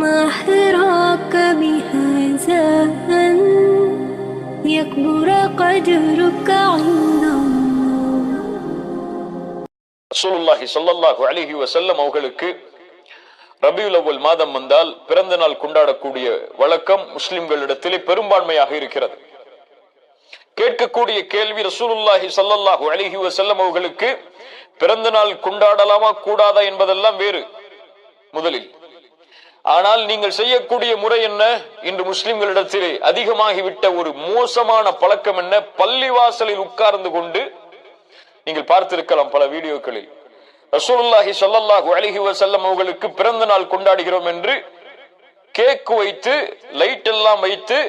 ما حراك بهذا أن يكبر قدرك عند الله. ரசூலுல்லாஹி ஸல்லல்லாஹு அலைஹி வஸல்லம் அவர்களுக்கு ரபியுல் அவ்வல் மாதம் வந்தால் பிறந்த நாள் கொண்டாடக்கூடிய வழக்கம் முஸ்லிம்களிடத்திலே பெரும்பான்மையாக இருக்கிறது. கேட்கக்கூடிய கேள்வி, ரசூலுல்லாஹி ஸல்லல்லாஹு அலைஹி வஸல்லம் அவர்களுக்கு பிறந்த நாள் கொண்டாடலாமா கூடாதா என்பதெல்லாம் வேறு முதலில். ஆனால் நீங்கள் செய்யக்கூடிய முறை என்ன? இன்று முஸ்லிம்களிடத்திலே அதிகமாகிவிட்ட ஒரு மோசமான பழக்கம் என்ன? பள்ளிவாசலில் உட்கார்ந்து கொண்டு நீங்கள் பார்த்திருக்கலாம் பல வீடியோக்களில், ரசூலுல்லாஹி ஸல்லல்லாஹு அலைஹி வஸல்லம் அவர்களுக்கு பிறந்த நாள் கொண்டாடுகிறோம் என்று கேக் வைத்து லைட் எல்லாம் வைத்து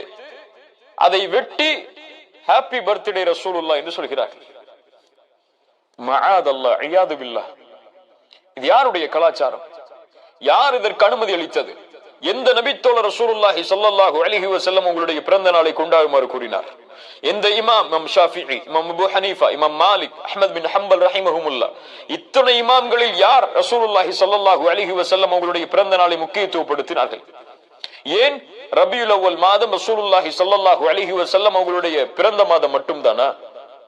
அதை வெட்டி ஹாப்பி பர்த்டே ரசூலுல்லாஹ் என்று சொல்கிறார்கள். மஆதல்லாஹ் இயாது பில்லாஹ். இது யாருடைய கலாச்சாரம்? யார் இதற்கு அனுமதி அளித்தது? எந்த நபித்தோழர் ரசூலுல்லாஹி ஸல்லல்லாஹு அலைஹி வஸல்லம் உங்களுடைய பிறந்த நாளை கொண்டாடுமாறு கூறினார்? எந்த இமாம்? இமாம் ஷாஃபிஈ, இமாம் அபூ ஹனீஃபா, இமாம் மாலிக், அஹ்மத் பின் ஹம்பல் ரஹிமஹுமுல்லாஹ், இத்தனை இமாம்களில் யார் ரசூலுல்லாஹி ஸல்லல்லாஹு அலைஹி வஸல்லம் உங்களுடைய பிறந்த நாளை முக்கியத்துவப்படுத்தினார்கள்? ஏன் ரபியுல் அவ்வல் மாதம் ரசூலுல்லாஹி ஸல்லல்லாஹு அலைஹி வஸல்லம் அவங்களுடைய பிறந்த மாதம் மட்டும்தானா?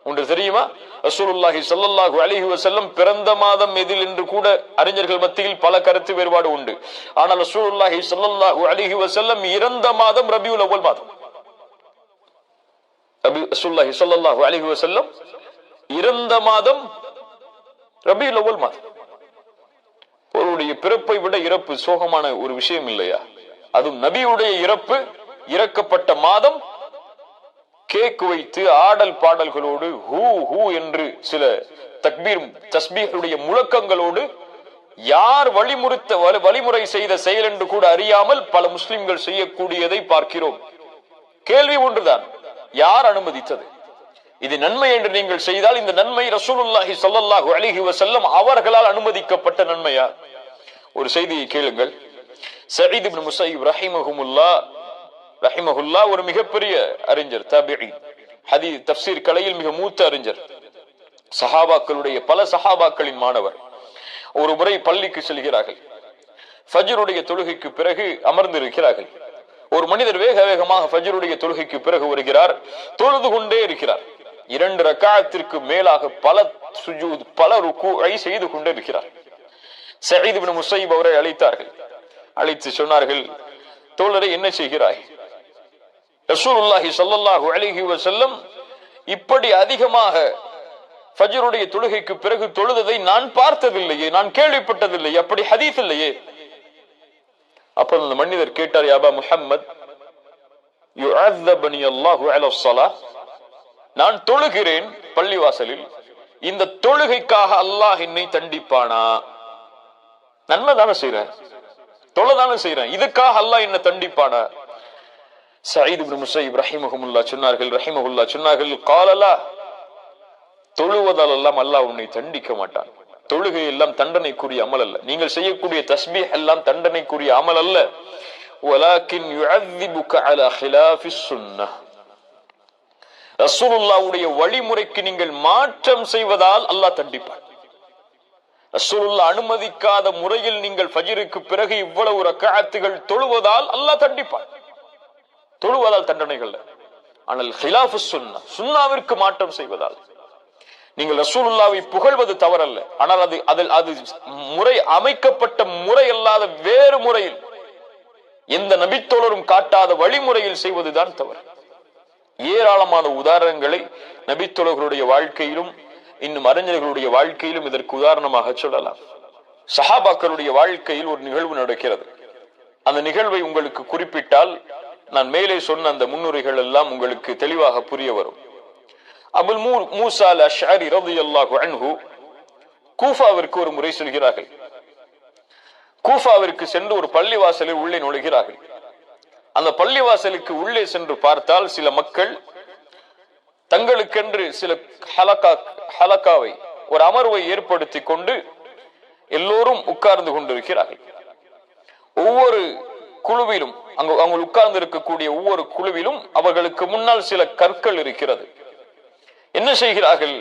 ஒன்று தெரியுமா? ரசூலுல்லாஹி ஸல்லல்லாஹு அலைஹி வஸல்லம் பிறந்த மாதம் எதில் என்று கூட அறிஞர்கள் மத்தியில் பல கருத்து வேறுபாடு உண்டு. ஆனால் ரசூலுல்லாஹி ஸல்லல்லாஹு அலைஹி வஸல்லம் இறந்த மாதம் ரபியுல் அவ்வல் மாதம். ரசூலுல்லாஹி ஸல்லல்லாஹு அலைஹி வஸல்லம் இறந்த மாதம் ரபியுல் அவ்வல் மாதம். அவருடைய பிறப்பை விட இறப்பு சோகமான ஒரு விஷயம் இல்லையா? அதுவும் நபியுடைய இறப்பு, இறக்கப்பட்ட மாதம், கேக் வைத்து ஆடல் பாடல்களோடு ஹூ ஹூ என்று சில தக்பீர் தஸ்பீஹுடைய முழக்கங்களோடு யார் வழிமுறை செய்த செயல் என்று கூட அறியாமல் பல முஸ்லிம்கள் செய்யக்கூடியதை பார்க்கிறோம். கேள்வி ஒன்றுதான், யார் அனுமதித்தது? இது நன்மை என்று நீங்கள் செய்தால் இந்த நன்மை ரசூலுல்லாஹி ஸல்லல்லாஹு அலைஹி வஸல்லம் அவர்களால் அனுமதிக்கப்பட்ட நன்மையா? ஒரு செய்தியை கேளுங்கள். சயீத் இப்னு முஸையிப் ரஹிமஹுல்லாஹ் ஒரு மிகப்பெரிய அறிஞர், தாபிஈ, ஹதீஸ் தஃப்சீர் கலையில் மிக மூத்த அறிஞர், சஹாபாக்களுடைய பல சஹாபாக்களின் மாணவர். ஒரு முறை பள்ளிக்கு செல்கிறார்கள். ஃபஜ்ருடைய தொழுகைக்கு பிறகு அமர்ந்திருக்கிறார்கள். ஒரு மனிதர் வேக வேகமாக ஃபஜ்ருடைய தொழுகைக்கு பிறகு வருகிறார். தொழுது கொண்டே இருக்கிறார். 2 ரக்அத்திற்கு மேலாக பல சுஜூத், பல ருக்கூஐ செய்து கொண்டே இருக்கிறார். சயீத் இப்னு முஸையிப் அவரை அழைத்தார்கள். அழைத்து சொன்னார்கள், தோழரை என்ன செய்கிறாய்? ரசூலுல்லாஹி ஸல்லல்லாஹு அலைஹி வஸல்லம் இப்படி அதிகமாக ஃபஜ்ருடைய தொழுகைக்கு பிறகு தொழுததை நான் பார்த்ததில்லையே, நான் கேள்விப்பட்டதில்லையே, அப்படி ஹதீஸ் இல்லையே. அப்ப அந்த மனிதர் கேட்டார், யா அபா முஹம்மத், யுஅذبني الله على الصلاة, நான் தொழுகிறேன் பள்ளிவாசலில், இந்த தொழுகைக்காக அல்லாஹ் என்னை தண்டிப்பானா? நன்மை தானே செய்றேன், தொழுதானே செய்றேன், இதுக்காக அல்லாஹ் என்ன தண்டிப்பானா? சயீத் இப்னு முஸையிப் ரஹிமஹுல்லாஹ் சொன்னார்கள், காலலா, தொழுவதால் எல்லாம் அல்லாஹ் உன்னை தண்டிக்க மாட்டான். தொழுகை எல்லாம் தண்டனைக்குரிய அமல் அல்ல. நீங்கள் செய்யக்கூடிய தஸ்பீஹ் எல்லாம் தண்டனைக்குரிய அமல் அல்ல. வலாக்கின் யுஅذிபுக அலா ஹிலாஃபிஸ் சுன்னஹ், ரசூலுல்லாஹ்வுடைய வழிமுறைக்கு நீங்கள் மாற்றம் செய்வதால் அல்லாஹ் தண்டிப்பான். ரசூலுல்லாஹ் அனுமதிக்காத முறையில் நீங்கள் ஃபஜ்ருக்கு பிறகு இவ்வளவு ரக்அத்துகள் தொழுவதால் அல்லாஹ் தண்டிப்பான். தொழுவதால் தண்டனைகள். ஆனால் ஹிலாஃபுஸ் சுன்னஹ், சுன்னாவிற்கு மாற்றம் செய்வதால், நீங்கள் ரசூலுல்லாஹ்வை புகழ்வது தவறல்ல, ஆனால் அது முறை அமைக்கப்பட்ட முறை அல்லாத வேறு முறையில், எந்த நபித்தோழரும் காட்டாத வழிமுறையில் செய்வதுதான் தவறு. ஏராளமான உதாரணங்களை நபித்தோழர்களுடைய வாழ்க்கையிலும் இன்னும் அறிஞர்களுடைய வாழ்க்கையிலும் இதற்கு உதாரணமாக சொல்லலாம். சஹாபாக்களுடைய வாழ்க்கையில் ஒரு நிகழ்வு நடக்கிறது. அந்த நிகழ்வை உங்களுக்கு குறிப்பிட்டால் நான் மேலே சொன்ன அந்த முன்னுரைகள் எல்லாம் உங்களுக்கு தெளிவாக புரிய வரும். அபுல் மூஸா அல்-அஷ்அரி ரலியல்லாஹு அன்ஹு கூஃபாவிற்கு ஒரு முறை செல்கிறார்கள். கூஃபாவிற்கு சென்று ஒரு பள்ளிவாசலில் உள்ளே நுழைகிறார்கள். அந்த பள்ளிவாசலுக்கு உள்ளே சென்று பார்த்தால் சில மக்கள் தங்களுக்கென்று சில ஹலக்காவை, ஒரு அமர்வை ஏற்படுத்தி கொண்டு எல்லோரும் உட்கார்ந்து கொண்டிருக்கிறார்கள். ஒவ்வொரு குழுவிலும், அவங்க உட்கார்ந்து இருக்கக்கூடிய ஒவ்வொரு குழுவிலும் அவர்களுக்கு முன்னால் சில கற்கள் இருக்கிறது. என்ன செய்கிறார்கள்?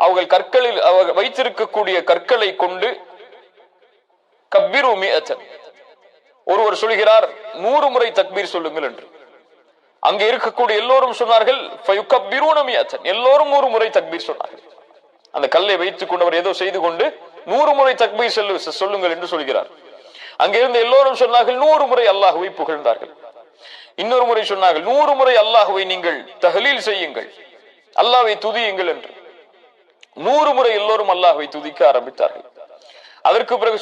அவர்கள் கற்களில் வைத்திருக்கக்கூடிய கற்களை கொண்டு கப்பிரு மிஅத்தன், ஒருவர் சொல்கிறார் 100 முறை தக்பீர் சொல்லுங்கள் என்று. அங்கே இருக்கக்கூடிய எல்லோரும் சொன்னார்கள் எல்லோரும் 100 முறை தக்பீர் சொன்னார்கள். அந்த கல்லை வைத்துக் கொண்டவர் ஏதோ செய்து கொண்டு 100 முறை தக்பீர் சொல்லுங்கள் என்று சொல்கிறார். அங்கிருந்து எல்லோரும் சொன்னார்கள் 100 முறை அல்லாஹுவை புகழ்ந்தார்கள். இன்னொரு முறை சொன்னார்கள் 100 முறை அல்லாஹுவை நீங்கள் தஹ்லீல் செய்யுங்கள், அல்லாஹ்வை துதியுங்கள் என்று. 100 முறை எல்லோரும் அல்லாஹ்வை துதிக்க ஆரம்பித்தார்கள். அதற்கு பிறகு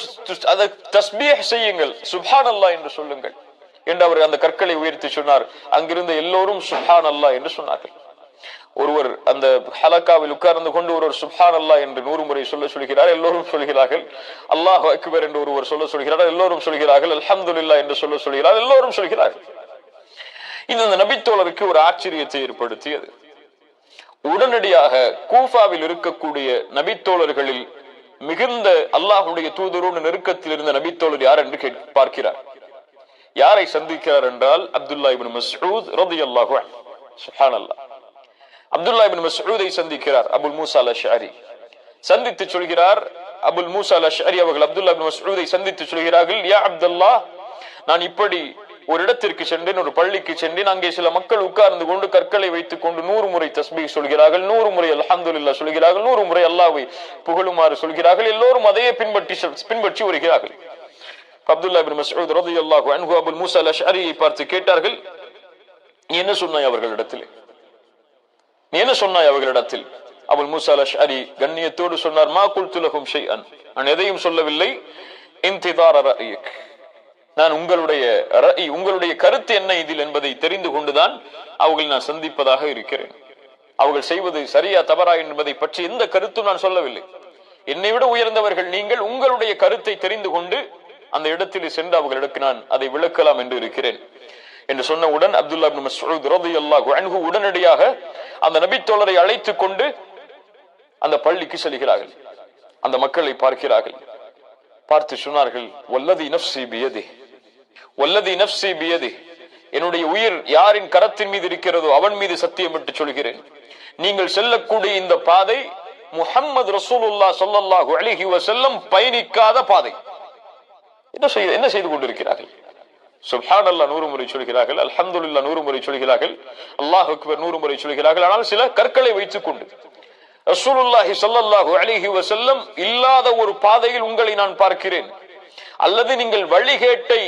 தஸ்பீஹ் செய்யுங்கள், சுப்ஹானல்லாஹ் என்று சொல்லுங்கள் என்று அவர் அந்த கற்களை உயர்த்தி சொன்னார். அங்கிருந்த எல்லோரும் சுப்ஹானல்லாஹ் என்று சொன்னார்கள். ஒருவர் அந்த ஹலக்காவில் உட்கார்ந்து கொண்டு ஒருவர் சுப்ஹானல்லாஹ் என்று 100 முறை சொல்கிறார். எல்லோரும் சொல்கிறார்கள் அல்லாஹு அக்பர் என்று ஒருவர் சொல்கிறார். எல்லோரும் சொல்கிறார்கள் அல்ஹம்துலில்லாஹ் என்று சொல்கிறார். எல்லோரும் சொல்கிறார்கள். இது அந்த நபித்தோழருக்கு ஒரு ஆச்சரியத்தை ஏற்படுத்தியது. உடனடியாக கூஃபாவில் இருக்கக்கூடிய நபித்தோழர்களில் மிகுந்த அல்லாஹ்வுடைய தூதரோடு நெருக்கத்தில் இருந்த நபித்தோழர் யார் என்று பார்க்கிறார். யாரை சந்திக்கிறார் என்றால் அப்துல்லா இப்னு மஸ்ஊத் ரலியல்லாஹு அன்ஹு. சுப்ஹானல்லாஹ். அப்துல்லா இப்னு மஸ்ஊதை சந்திக்கிறார். அபுல் மூஸா அல்-அஷ்அரி சந்தித்து சொல்கிறார். அபுல் மூஸா அல்-அஷ்அரி அவர்கள் அப்துல்லா இப்னு மஸ்ஊதை சந்தித்து சொல்கிறார்கள், யா அப்துல்லாஹ், நான் இப்படி ஒரு இடத்திற்கு சென்றேன், ஒரு பள்ளிக்கு சென்றேன். அங்கே சில மக்கள் உட்கார்ந்து கொண்டு கற்களை வைத்துக் கொண்டு 100 முறை தஸ்பீஹ் சொல்கிறார்கள், 100 முறை அல்ஹம்துலில்லாஹ் சொல்கிறார்கள், 100 முறை அல்லாஹ்வை புகழுமாறு சொல்கிறார்கள். எல்லோரும் அதையே பின்பற்றி வருகிறார்கள். அப்துல்லா இப்னு மஸ்ஊத் ரலியல்லாஹு அன்ஹு அபுல் மூஸா அல்-அஷ்அரியை பார்த்து கேட்டார்கள், நீ என்ன சொன்னாய் அவர்களிடத்தில்? நீ என்ன சொன்னாய் அவர்களிடத்தில்? அபுல் மூஸா அல்-அஷ்அரி கண்ணியத்தோடு சொன்னார், மா குல்து லஹும் ஷைஅன், நான் எதையும் சொல்லவில்லை. இன்திதார ரஅயிக், நான் உங்களுடைய கருத்து என்ன இதில் என்பதை தெரிந்து கொண்டுதான் அவர்களை நான் சந்திப்பதாக இருக்கிறேன். அவர்கள் செய்வது சரியா தவறா என்பதை பற்றி எந்த கருத்தும் நான் சொல்லவில்லை. என்னை விட உயர்ந்தவர்கள் நீங்கள், உங்களுடைய கருத்தை தெரிந்து கொண்டு அந்த இடத்தில் சென்று அவர்களுக்கு நான் அதை விளக்கலாம் என்று இருக்கிறேன் என்று சொன்னவுடன் அப்துல்லா இப்னு மஸ்ஊத் ரலியல்லாஹு அன்ஹு உடனடியாக அந்த நபித்தோழரை அழைத்துக் கொண்டு அந்த பள்ளிக்கு செல்கிறார்கள். அந்த மக்களை பார்க்கிறார்கள். பார்த்து சொன்னார்கள், வல்லதி நஃப்ஸி பியதிஹி, வல்லதி நஃப்ஸி பியதிஹி, என்னுடைய உயிர் யாரின் கரத்தின் மீது இருக்கிறதோ அவன் மீது சத்தியமிட்டு சொல்கிறேன், நீங்கள் செல்லக்கூடிய இந்த பாதை முஹம்மது ரசூலுல்லாஹ் ஸல்லல்லாஹு அலைஹி வஸல்லம் பயணிக்காத பாதை. என்ன செய்து கொண்டிருக்கிறார்கள்? சுப்ஹானல்லாஹ் 100 முறை சொல்கிறார்கள், அல்ஹம்துலில்லாஹ் 100 முறை சொல்கிறார்கள், அல்லாஹ் அக்பர் 100 முறை சொல்கிறார்கள். ஆனால் சில கற்களை வைத்துக் கொண்டு ரசூலுல்லாஹி ஸல்லல்லாஹு அலைஹி வஸல்லம் இல்லாத ஒரு பாதையில் உங்களை நான் பார்க்கிறேன், அல்லது நீங்கள் வழிகேட்டை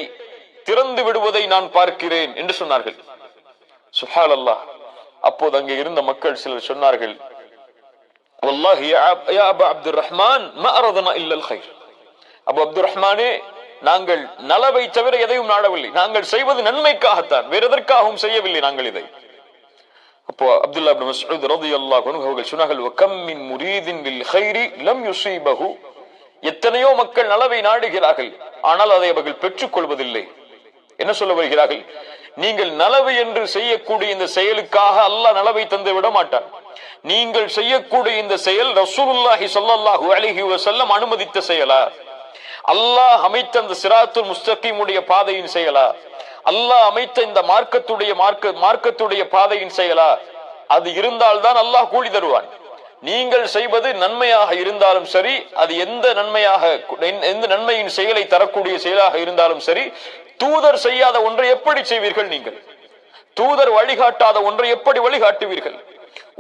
திறந்து விடுவதை நான் பார்க்கிறேன் என்று சொன்னார்கள். சுப்ஹானல்லாஹ். அப்போது அங்கே இருந்த மக்கள் சிலர் சொன்னார்கள், வல்லாஹி யா அபா அப்துர் ரஹ்மான் மா அரதனா இல்லா அல் கைர், அபு அப்துர் ரஹ்மானே, நாங்கள் நலவை தவிர எதையும் நாடவில்லை, நாங்கள் செய்வது நன்மைக்காகத்தான், வேற எதற்காகவும் செய்யவில்லை நாங்கள் இதை. அப்போ அப்துல்லா இப்னு மஸ்ஊத் ரலியல்லாஹு அன்ஹு அவர்கள் சொன்னார்கள், வகம் மின் முரீதின் லில் கைரி லம் யுஸீபஹு, எத்தனையோ மக்கள் நலவை நாடுகிறார்கள், ஆனால் அதை அவர்கள் பெற்றுக் கொள்வதில்லை. என்ன சொல்ல வருகிறார்கள்? நீங்கள் நலவு என்று செய்யக்கூடிய இந்த செயலுக்காக அல்லாஹ் நலவை தந்து விட மாட்டான். நீங்கள் செய்யக்கூடிய இந்த செயல் ரசூலுல்லாஹி ஸல்லல்லாஹு அலைஹி வஸல்லம் அனுமதித்த செயலா, அல்லாஹ் அமைத்த அந்த சிராத்துல் முஸ்தகீமுடைய பாதையின் செயலா, அல்லாஹ் அமைத்த இந்த மார்க்கத்துடைய பாதையின் செயலா? அது இருந்தால்தான் அல்லாஹ் கூலி தருவான். நீங்கள் செய்வது நன்மையாக இருந்தாலும் சரி, அது எந்த நன்மையின் செயலை தரக்கூடிய செயலாக இருந்தாலும் சரி, தூதர் செய்யாத ஒன்றை எப்படி செய்வீர்கள்? நீங்கள் தூதர் வழிகாட்டாத ஒன்றை எப்படி வழிகாட்டுவீர்கள்?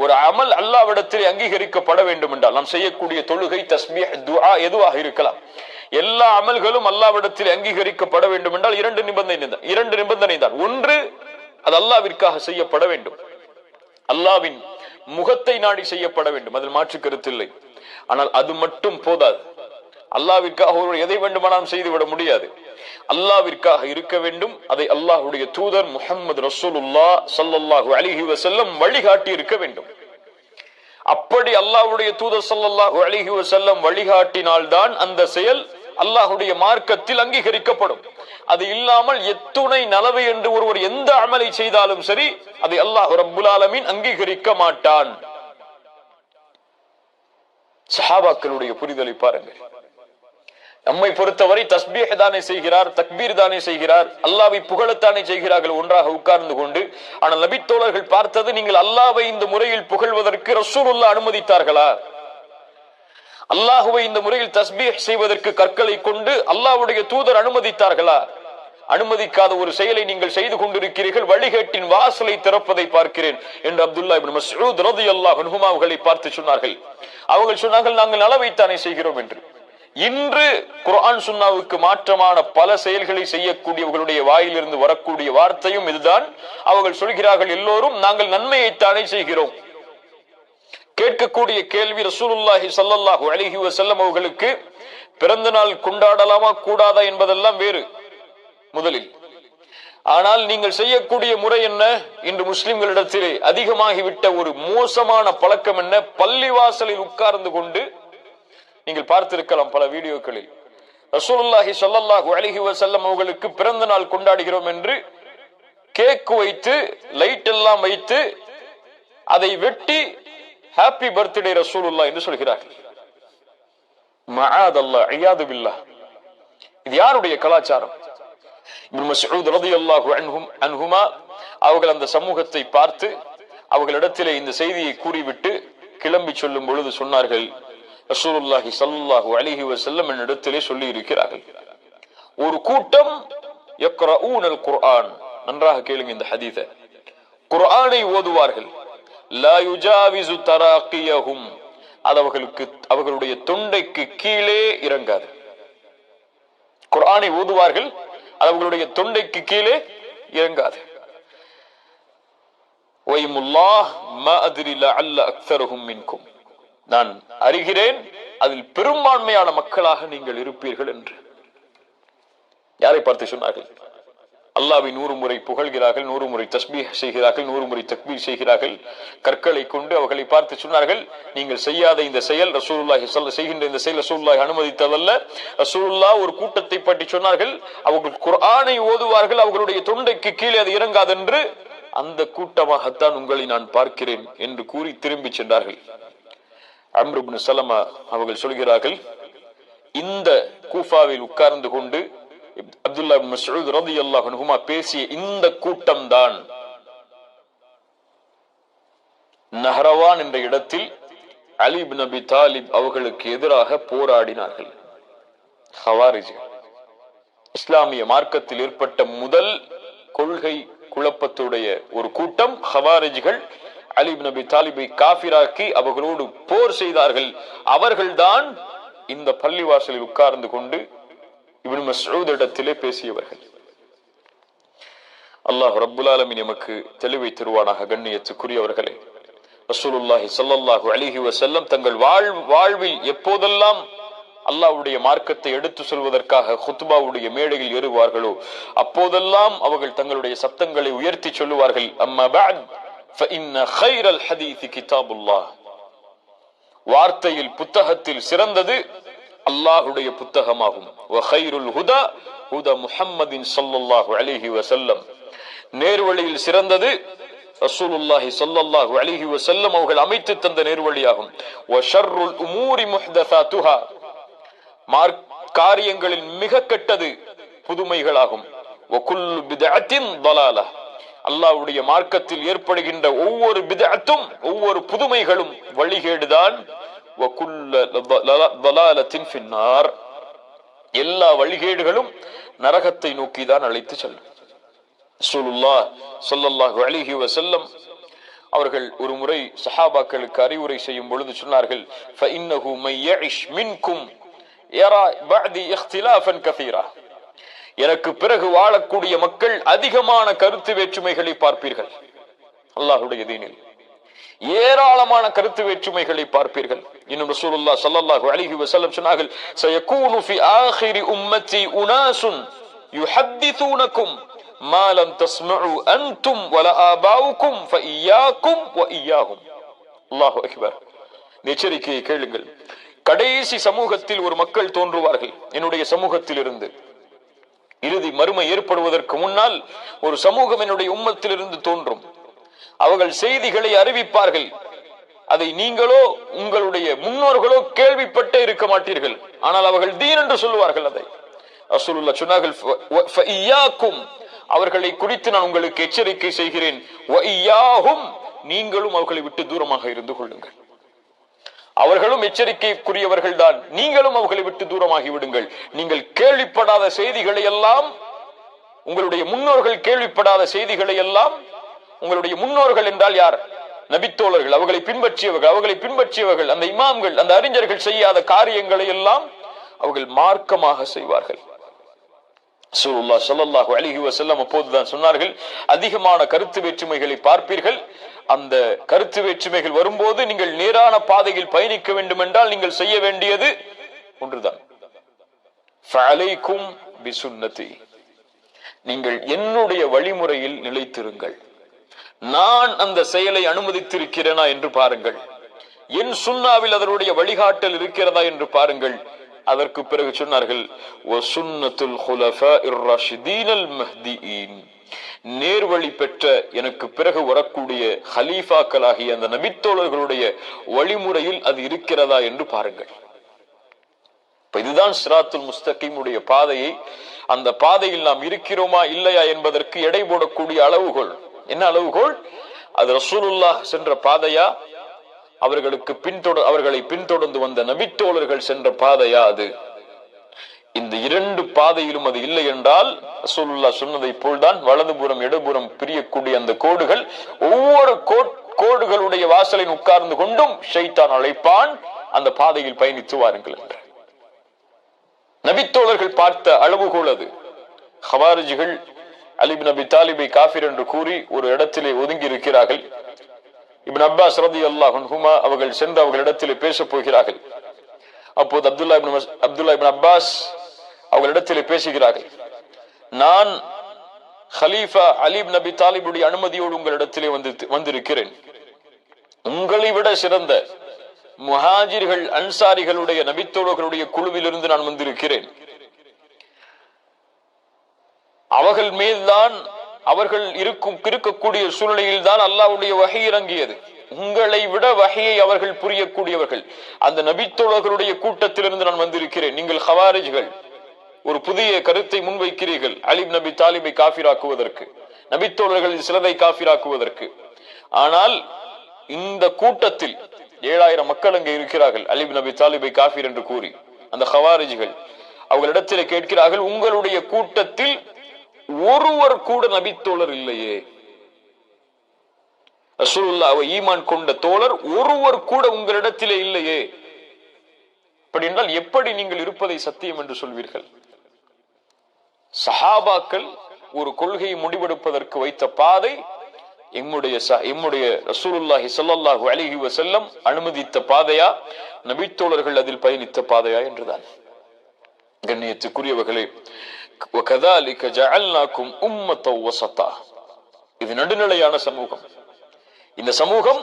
ஒரு அமல் அல்லாஹ்விடத்தில் அங்கீகரிக்கப்பட வேண்டும் என்றால், நாம் செய்யக்கூடிய தொழுகை, தஸ்பீஹ், துஆ எதுவாக இருக்கலாம், எல்லா அமல்களும் அல்லாஹ்விடத்தில் அங்கீகரிக்கப்பட வேண்டும் என்றால் இரண்டு நிபந்தனை தான். ஒன்று, அது அல்லாஹ்விற்காக செய்யப்பட வேண்டும், அல்லாஹ்வின் முகத்தை நாடி செய்யப்பட வேண்டும், அதில் மாற்று கருத்தில்லை. ஆனால் அது மட்டும் போதாது. அல்லாஹ்விற்காக ஒருவர் எதை வேண்டுமானாலும் செய்துவிட முடியாது. அல்லாஹ்விற்காக இருக்க வேண்டும். அதை அல்லாஹ்வுடைய தூதர் முஹம்மது ரசூலுல்லாஹ் ஸல்லல்லாஹு அலைஹி வஸல்லம் வழிகாட்டி இருக்க வேண்டும். அப்படி அல்லாஹ்வுடைய தூதர் ஸல்லல்லாஹு அலைஹி வஸல்லம் வழிகாட்டினால்தான் அந்த செயல் அல்லாஹ்வுடைய மார்க்கத்தில் அங்கீகரிக்கப்படும். அது இல்லாமல் எத்துணை நலவை என்று ஒருவர் எந்த அமலை செய்தாலும் சரி, அதை அல்லாஹ் ரப்புல் ஆலமீன் அங்கீகரிக்க மாட்டான். சஹாபாக்களுடைய புரிதலை பாருங்கள். நம்மை பொறுத்தவரை தஸ்பீஹ் தானே செய்கிறார், தக்பீர் தானே செய்கிறார், அல்லாஹ்வை புகழத்தானே செய்கிறார்கள் ஒன்றாக உட்கார்ந்து கொண்டு. ஆனால் நபி தோழர்கள் பார்த்தது, நீங்கள் அல்லாஹ்வை இந்த முறையில் புகழ்வதற்கு ரசூலுல்லாஹ் அனுமதித்தார்களா? அல்லாஹ்வை இந்த முறையில் தஸ்பீஹ் செய்வதற்கு கற்களை கொண்டு அல்லாஹ்வுடைய தூதர் அனுமதித்தார்களா? அனுமதிக்காத ஒரு செயலை நீங்கள் செய்து கொண்டிருக்கிறீர்கள், வழிகேட்டின் வாசலை திறப்பதை பார்க்கிறேன் என்று அப்துல்லா இப்னு மஸ்ஊத் ரலியல்லாஹு அன்ஹு அவர்களை பார்த்து சொன்னார்கள். அவர்கள் சொன்னார்கள், நாங்கள் நலவைத்தானே செய்கிறோம் என்று. இன்று குர்ஆன் சுன்னாவுக்கு மாற்றமான பல செயல்களை செய்யக்கூடியவர்களுடைய வாயிலிருந்து வரக்கூடிய வார்த்தையும் இதுதான். அவர்கள் சொல்கிறார்கள், எல்லோரும் நாங்கள் நன்மையைத்தானே செய்கிறோம். கேட்கக்கூடிய கேள்வி, ரசூலுல்லாஹி ஸல்லல்லாஹு அலைஹி வஸல்லம் அவர்களுக்கு பிறந்த நாள் கொண்டாடலாமா கூடாதா என்பதெல்லாம் வேறு முதலில். ஆனால் நீங்கள் செய்யக்கூடிய முறை என்ன? இன்று முஸ்லிம்களிடத்திலே அதிகமாகிவிட்ட ஒரு மோசமான பழக்கம் என்ன? பள்ளிவாசலில் உட்கார்ந்து கொண்டு, நீங்கள் பார்த்திருக்கலாம் பல வீடியோக்களில், ரசூலுல்லாஹி ஸல்லல்லாஹு அலைஹி வஸல்லம் அவர்களுக்கு பிறந்த நாள் கொண்டாடுகிறோம் என்று கேக் வைத்து லைட் எல்லாம் வைத்து அதை வெட்டி ஹாப்பி பர்த்டே ரசூலுல்லாஹ் என்று சொல்கிறார்கள். மஆதல்லாஹ் இயாது பில்லாஹ். இது யாருடைய கலாச்சாரம்? இப்னு மஸ்ஊத் ரலியல்லாஹு அன்ஹுமா அவர்கள் அந்த சமூகத்தை பார்த்து அவர்களிடத்திலே இந்த செய்தியை கூறிவிட்டு கிளம்பி சொல்லும் பொழுது சொன்னார்கள், ரசூலுல்லாஹி ஸல்லல்லாஹு அலைஹி வஸல்லம் என்னிடத்திலே சொல்லி இருக்கிறார்கள், ஒரு கூட்டம் யக்ரஊனல் குர்ஆன், நன்றாக கேளுங்க இந்த ஹதீஸை, குர்ஆனை ஓதுவார்கள், லா யுஜாவிசு தராகியஹும், அது அவர்களுடைய தொண்டைக்கு கீழே இறங்காது. குர்ஆனை ஓதுவார்கள், அது அவர்களுடைய தொண்டைக்கு கீழே இறங்காது. வைமுல்லாஹ் மா அத்ரி லஅல்ல அக்ஸருஹும் மின்கும், நான் அறிகிறேன் அதில் பெரும்பான்மையான மக்களாக நீங்கள் இருப்பீர்கள் என்று. யாரை பார்த்து சொன்னார்கள்? அல்லாஹ்வை 100 முறை புகழ்கிறார்கள், 100 முறை தஸ்பீஹ் செய்கிறார்கள், 100 முறை தக்பீர் செய்கிறார்கள். கற்களை கொண்டு அவர்களை பார்த்து சொன்னார்கள், நீங்கள் செய்யாத இந்த செயல் ரசூலுல்லாஹி ஸல்லல்லாஹு செய்கின்ற இந்த செயல் ரசூலுல்லாஹி அனுமதித்ததல்ல. ரசூலுல்லாஹ் ஒரு கூட்டத்தை பற்றி சொன்னார்கள், அவர்கள் குர்ஆனை ஓதுவார்கள், அவர்களுடைய தொண்டைக்கு கீழே அது இறங்காது என்று. அந்த கூட்டமாகத்தான் உங்களை நான் பார்க்கிறேன் என்று கூறி திரும்பி சென்றார்கள். அம்ர் இப்னு சலமா அவர்கள் சொல்கிறார்கள், இந்த கூஃபாவில் உட்கார்ந்து கொண்டு அப்துல்லா இப்னு மஸ்ஊத் ரலியல்லாஹு அன்ஹுமா பேசிய இந்த கூட்டம் தான் நஹ்ரவான் என்ற இடத்தில் அலி இப்னு அபி தாலிப் அவர்களுக்கு எதிராக போராடினார்கள். ஹவாரிஜிகள், இஸ்லாமிய மார்க்கத்தில் ஏற்பட்ட முதல் கொள்கை குழப்பத்துடைய ஒரு கூட்டம் ஹவாரிஜிகள். அலி இப்னு அபி தாலிபை காஃபிராக்கி அவர்களோடு போர் செய்தார்கள். அவர்கள்தான் இந்த பள்ளிவாசலில் உட்கார்ந்து கொண்டு இப்னு மஸ்ஊத் இடத்திலே பேசியவர்கள். அல்லாஹ் ரப்புல் ஆலமீன் நமக்கு தெளிவை தருவானாக. கண்ணியத்துக்குரியவர்களே, ரசூலுல்லாஹி ஸல்லல்லாஹு அலைஹி வஸல்லம் தங்கள் வாழ்வில் எப்போதெல்லாம் அல்லாஹ்வுடைய மார்க்கத்தை எடுத்து சொல்வதற்காக குத்பாவுடைய மேடையில் ஏறுவார்களோ அப்போதெல்லாம் அவர்கள் தங்களுடைய சப்தங்களை உயர்த்தி சொல்லுவார்கள், அம்மா பஅத் ஃபஇன்ன கைரல் ஹதீஸ் கிதாபுல்லாஹ், வார்த்தையில் புத்தகத்தில் சிறந்தது அல்லாஹ்வுடைய புத்தகமாகும். வ கைருல் ஹுதா ஹுதா முஹம்மதின் ஸல்லல்லாஹு அலைஹி வஸல்லம், நேர்வழியில் சிறந்தது ரசூலுல்லாஹி ஸல்லல்லாஹு அலைஹி வஸல்லம் அவர்கள் அமைத்து தந்த நேர்வழியாகும். வ ஷர்ருல் உமூரி முஹ்தஸாத்துஹா, காரியங்களில் மிக கெட்டது புதுமைகளாகும். வ குல்லு பித்அத்தின் ضلالة, அல்லாஹ்வுடைய மார்க்கத்தில் ஏற்படுகின்ற ஒவ்வொரு பித்அத்தும் ஒவ்வொரு புதுமைகளும் வழிகேடுதான். வ குல்லு ضلالة في النار, எல்லா வழிகேடுகளும் நரகத்தை நோக்கிதான் அழைத்து செல்லும். ரசூலுல்லாஹ் ஸல்லல்லாஹு அலைஹி வஸல்லம் அவர்கள் ஒரு முறை சஹாபாக்களுக்கு அறிவுரை செய்யும் பொழுது சொன்னார்கள், ஃபஇன்னஹு மய்யஇஷ் மின்கும் யரா பஅதி இக்திலாஃபன் கஸீரா, எனக்கு பிறகு வாழக்கூடிய மக்கள் அதிகமான கருத்து வேற்றுமைகளை பார்ப்பீர்கள். அல்லாஹ்வுடைய தீனில் ஏராளமான கருத்து வேற்றுமைகளை பார்ப்பீர்கள். இன்னும் ரசூலுல்லாஹ் ஸல்லல்லாஹு அலைஹி வஸல்லம் சொன்னார்கள், சயகூனு ஃபி ஆகிரி உம்மத்தி உனாசுன் யுஹத்திஸூனகும் மா லம் தஸ்மஉ அன்தும் வலா ஆபாவுக்கும் ஃபஇய்யாக்கும் வஇய்யாஹும். அல்லாஹு அக்பர். எச்சரிக்கையை கேளுங்கள். கடைசி சமூகத்தில் ஒரு மக்கள் தோன்றுவார்கள் என்னுடைய சமூகத்தில் இருந்து. இறுதி மறுமை ஏற்படுவதற்கு முன்னால் ஒரு சமூகம் என்னுடைய உம்மத்தில் இருந்து தோன்றும். அவர்கள் செய்திகளை அறிவிப்பார்கள். அதை நீங்களோ உங்களுடைய முன்னோர்களோ கேள்விப்பட்டே இருக்க மாட்டீர்கள். ஆனால் அவர்கள் தீன் என்று சொல்லுவார்கள். அதை ரசூலுல்லாஹ் சொன்னார்கள், ஃபஇய்யாக்கும், அவர்களை குறித்து நான் உங்களுக்கு எச்சரிக்கை செய்கிறேன். வஇய்யாஹும், நீங்களும் அவர்களை விட்டு தூரமாக இருந்து கொள்ளுங்கள். அவர்களும் எச்சரிக்கைக்குரியவர்கள் தான், நீங்களும் அவர்களை விட்டு தூரமாகி விடுங்கள். நீங்கள் கேள்விப்படாத செய்திகளை எல்லாம் உங்களுடைய முன்னோர்கள் கேள்விப்படாத செய்திகளை எல்லாம், உங்களுடைய முன்னோர்கள் என்றால் யார்? நபித்தோழர்கள், அவர்களை பின்பற்றியவர்கள், அந்த இமாம்கள், அந்த அறிஞர்கள் செய்யாத காரியங்களை எல்லாம் அவர்கள் மார்க்கமாக செய்வார்கள். ரசூலுல்லாஹ் ஸல்லல்லாஹு அலைஹி வஸல்லம் அப்போதுதான் சொன்னார்கள், அதிகமான கருத்து வேற்றுமைகளை பார்ப்பீர்கள். அந்த கருத்து வேற்றுமைகள் வரும்போது நீங்கள் நேரான பாதையில் பயணிக்க வேண்டும் என்றால் நீங்கள் செய்ய வேண்டியது ஒன்றுதான், ஃபஅலைக்கும் பிசுன்னதி, நீங்கள் என்னுடைய வழிமுறையில் நிலைத்திருங்கள். நான் அந்த செயலை அனுமதித்திருக்கிறேனா என்று பாருங்கள், என் சுன்னாவில் அதனுடைய வழிகாட்டல் இருக்கிறதா என்று பாருங்கள். அதற்கு பிறகு சொன்னார்கள், வசுன்னத்துல் குலஃபாஇர் ராஷிதீனல் மஹ்தியின், நேர்வழி பெற்ற எனக்கு பிறகு வரக்கூடிய ஹலீஃபாக்களாகிய அந்த நபித்தோழர்களுடைய வழிமுறையில் அது இருக்கிறதா என்று பாருங்கள். இதுதான் சிராத்துல் முஸ்தகீமுடைய பாதையை, அந்த பாதையில் நாம் இருக்கிறோமா இல்லையா என்பதற்கு எடை போடக்கூடிய அளவுகோல். என்ன அளவுகோல்? அது ரசூலுல்லாஹ் சென்ற பாதையா, அவர்களை பின்தொடர்ந்து வந்த நபித்தோழர்கள் சென்ற பாதையா? அது இந்த இரண்டு பாதையிலும் அது இல்லை என்றால் ரசூலுல்லாஹ் சொன்னதை போல்தான் வலதுபுறம் இடதுபுறம் பிரியக்கூடிய அந்த கோடுகள், ஒவ்வொரு கோடுகளுடைய வாசலில் உட்கார்ந்து கொண்டும் ஷைத்தான் அழைப்பான், அந்த பாதையில் பயணித்து வாருங்கள் என்று. நபித்தோழர்கள் பார்த்த அளவுகோல் அது. ஹவாரிஜிகள் அலி இப்னு அபி தாலிபை காஃபிர் என்று கூறி ஒரு இடத்திலே ஒதுங்கி இருக்கிறார்கள். இப்னு அப்பாஸ் ரலியல்லாஹு அன்ஹுமா அவர்கள் சென்று அவர்களிடத்திலே பேசப் போகிறார்கள். அப்போது அப்துல்லா இப்னு அப்பாஸ் அவர்களிடத்திலே பேசுகிறார்கள், நான் ஹலீஃபா அலி இப்னு அபி தாலிபுடைய அனுமதியோடு உங்களிடத்திலே வந்திருக்கிறேன். உங்களை விட சிறந்த முஹாஜிர்கள் அன்சாரிகளுடைய நபித்தோழர்களுடைய குழுவிலிருந்து நான் வந்திருக்கிறேன். அவர்கள் மேல்தான், அவர்கள் இருக்கக்கூடிய சூழ்நிலையில் தான் அல்லாஹ்வுடைய வஹி இறங்கியது. உங்களை விட வஹியை அவர்கள் புரியக்கூடியவர்கள். அந்த நபித்தோழர்களுடைய கூட்டத்திலிருந்து நான் வந்திருக்கிறேன். நீங்கள் ஹவாரிஜ்கள் ஒரு புதிய கருத்தை முன்வைக்கிறீர்கள், அலி இப்னு அபி தாலிபை காஃபிராக்குவதற்கு, நபித்தோழர்களின் சிலரை காஃபிராக்குவதற்கு. ஆனால் இந்த கூட்டத்தில் 7000 மக்கள் அங்கே இருக்கிறார்கள், அலி இப்னு அபி தாலிபை காஃபிர் என்று கூறி. அந்த ஹவாரிஜ்கள் அவர்களிடத்திலே கேட்கிறார்கள், உங்களுடைய கூட்டத்தில் ஒருவர் கூட நபித்தோழர் இல்லையே, ரசூலுல்லாஹ்வை ஈமான் கொண்ட தோழர் ஒருவர் கூட உங்களிடத்திலே இல்லையே, அப்படி என்றால் எப்படி நீங்கள் இருப்பதை சத்தியம் என்று சொல்வீர்கள்? சஹாபாக்கள் ஒரு கொள்கையை முடிவெடுப்பதற்கு வைத்த பாதை எம்முடைய ரசூலுல்லாஹி ஸல்லல்லாஹு அலைஹி வஸல்லம் அனுமதித்த பாதையா, நபித்தோழர்கள் அதில் பயணித்த பாதையா என்றுதான். கண்ணியத்துக்குரியவர்களே, وَكَذَلِكَ جَعَلْنَاكُمْ أُمَّةً وَسَطًا, இது நடுநிலையான சமூகம். இந்த சமூகம்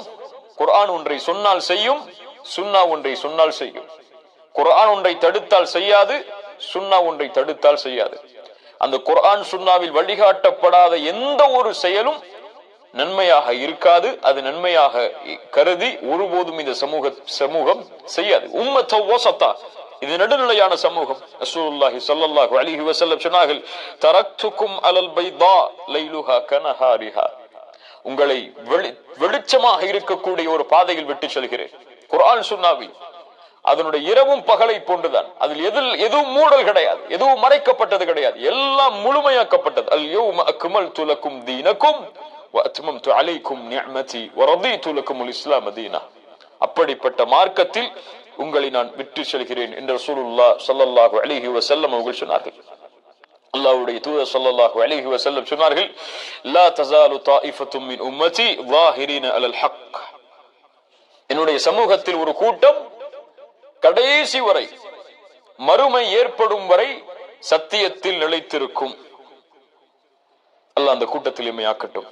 குர்ஆன் ஒன்றை சொன்னால் செய்யும், சுன்னா ஒன்றை சொன்னால் செய்யும். குர்ஆன் ஒன்றை தடுத்தால் செய்யாது, சுன்னா ஒன்றை தடுத்தால் செய்யாது. அந்த குர்ஆன் சுன்னாவில் வழிகாட்டப்படாத எந்த ஒரு செயலும் நன்மையாக இருக்காது. அது நன்மையாக கருதி ஒருபோதும் இந்த சமூகம் செய்யாது. உம்மத்தோ வஸத்தா, இது நடுநிலையான சமூகம். ரசூலுல்லாஹி ஸல்லல்லாஹு அலைஹி வஸல்லம் சொன்னார்கள், தரக்துக்கும் அலல் பைதா லைலுஹா கனஹாரிஹா, உங்களை வெளிச்சமாக இருக்கக்கூடிய ஒரு பாதையில் விட்டு செல்கிறேன். குர்ஆன் சுன்னாவில் அதனுடைய இரவும் பகலை போன்றுதான். அதில் எதுவும் மூடல் கிடையாது, எதுவும் மறைக்கப்பட்டது கிடையாது, எல்லாம் முழுமையாக்கப்பட்டது. அல் யௌம அக்மல்து லக்கும் தீனக்கும் வ அத்மம்து அலைக்கும் நிஅமதி வ ரதீது லக்குமுல் இஸ்லாம் தீனா, அப்படிப்பட்ட மார்க்கத்தில் உங்களை நான் விட்டு செல்கிறேன் என்று ரசூலுல்லாஹ் ஸல்லல்லாஹு அலைஹி வஸல்லம் அவர்கள் சொன்னார்கள். அல்லாஹ்வுடைய தூதர் ஸல்லல்லாஹு அலைஹி வஸல்லம் சொன்னார்கள், லா தஸாலு தாயிஃபத்தும் மின் உம்மதி ஸாஹிரீன அலல் ஹக், என்னுடைய சமூகத்தில் ஒரு கூட்டம் கடைசி வரை, மறுமை ஏற்படும் வரை சத்தியத்தில் நிலைத்திருக்கும். அல்லாஹ் அந்த கூட்டத்தில் எம்மை ஆக்கட்டும்.